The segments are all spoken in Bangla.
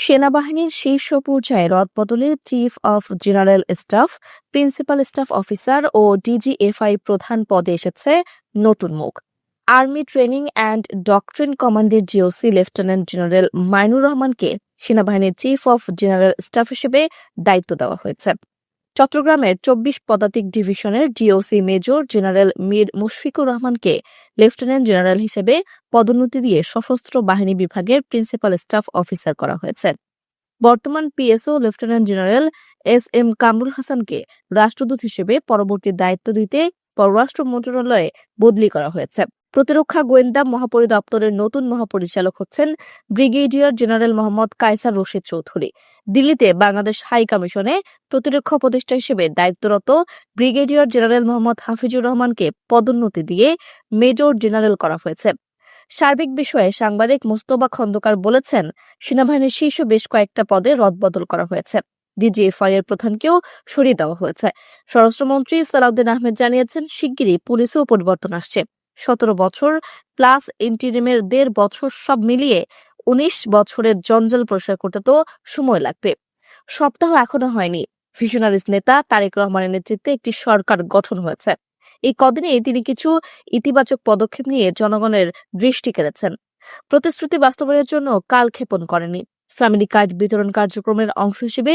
সেনাবাহিনীর শীর্ষ পর্যায়ে রদবদলে chief of general staff, principal staff officer ও ডিজিএফআই প্রধান পদে এসেছে নতুন মুখ। আর্মি ট্রেনিং অ্যান্ড ডক্ট্রিন কমান্ডের জিওসি লেফটেন্যান্ট জেনারেল মাইনুর রহমানকে সেনাবাহিনীর চিফ অফ জেনারেল স্টাফ হিসেবে দায়িত্ব দেওয়া হয়েছে। চট্টগ্রামের ২৪ পদাতিক ডিভিশনের DOC major general Mir Mushfiqur রহমানকে লেফটেন্যান্ট জেনারেল হিসেবে পদোন্নতি দিয়ে সশস্ত্র বাহিনী বিভাগের প্রিন্সিপাল স্টাফ অফিসার করা হয়েছে। বর্তমান PSO lieutenant general S Kamrul হাসানকে রাষ্ট্রদূত হিসেবে পরবর্তী দায়িত্ব দিতে পররাষ্ট্র মন্ত্রণালয়ে বদলি করা হয়েছে। প্রতিরক্ষা গোয়েন্দা মহাপরিদপ্তরের নতুন মহাপরিচালক হচ্ছেন ব্রিগেডিয়ার জেনারেল মোহাম্মদ কায়সার রশিদ চৌধুরী। দিল্লিতে বাংলাদেশ হাই কমিশনে প্রতিরক্ষা উপদেষ্টা হিসেবে দায়িত্বরত ব্রিগেডিয়ার জেনারেল মোহাম্মদ হাফিজুর রহমানকে পদোন্নতি দিয়ে মেজর জেনারেল করা হয়েছে। সার্বিক বিষয়ে সাংবাদিক মোস্তফা খন্দকার বলেছেন, সেনাবাহিনীর শীর্ষ বেশ কয়েকটা পদে রদবদল করা হয়েছে। ডিজিএফআই এর প্রধানকেও সরিয়ে দেওয়া হয়েছে। স্বরাষ্ট্রমন্ত্রী সালাউদ্দিন আহমেদ জানিয়েছেন, শিগগিরই পুলিশেও পরিবর্তন আসছে। ১৭ বছর প্লাস ইন্টিরিমের ১.৫ বছর, সব মিলিয়ে ১৯ বছরের জঞ্জাল পরিষ্কার করতে তো সময় লাগবে। সপ্তাহ এখনো হয়নি, ভিশনারিজ নেতা তারেক রহমানের নেতৃত্বে একটি সরকার গঠন হয়েছে। এই কদিনে তিনি কিছু ইতিবাচক পদক্ষেপ নিয়ে জনগণের দৃষ্টি কেড়েছেন। প্রতিশ্রুতি বাস্তবায়নের জন্য কালক্ষেপণ করেনি। ফ্যামিলি কার্ড বিতরণ কার্যক্রমের অংশ হিসেবে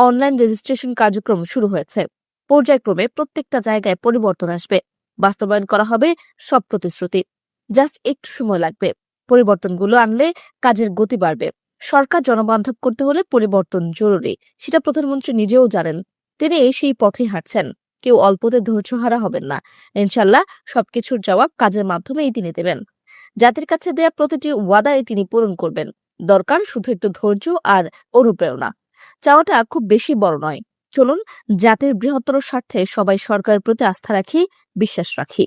অনলাইন রেজিস্ট্রেশন কার্যক্রম শুরু হয়েছে। পর্যায়ক্রমে প্রত্যেকটা জায়গায় পরিবর্তন আসবে। বাস্তবায়ন করা হবে সব প্রতিশ্রুতি। জাস্ট একটু সময় লাগবে। পরিবর্তনগুলো আনলে কাজের গতি বাড়বে। সরকার জনবান্ধব করতে হলে পরিবর্তন জরুরি, সেটা প্রধানমন্ত্রী নিজেও জানেন। তিনি সেই পথেই হাঁটছেন। কেউ অল্পতে ধৈর্যহারা হবেন না। ইনশাল্লাহ সবকিছুর জবাব কাজের মাধ্যমেই তিনি দেবেন। জাতির কাছে দেয়া প্রতিটি ওয়াদায় তিনি পূরণ করবেন। দরকার শুধু একটু ধৈর্য আর অনুপ্রেরণা। চাওয়াটা খুব বেশি বড় নয়। চলুন জাতির বৃহত্তর স্বার্থে সবাই সরকারের প্রতি আস্থা রাখি, বিশ্বাস রাখি।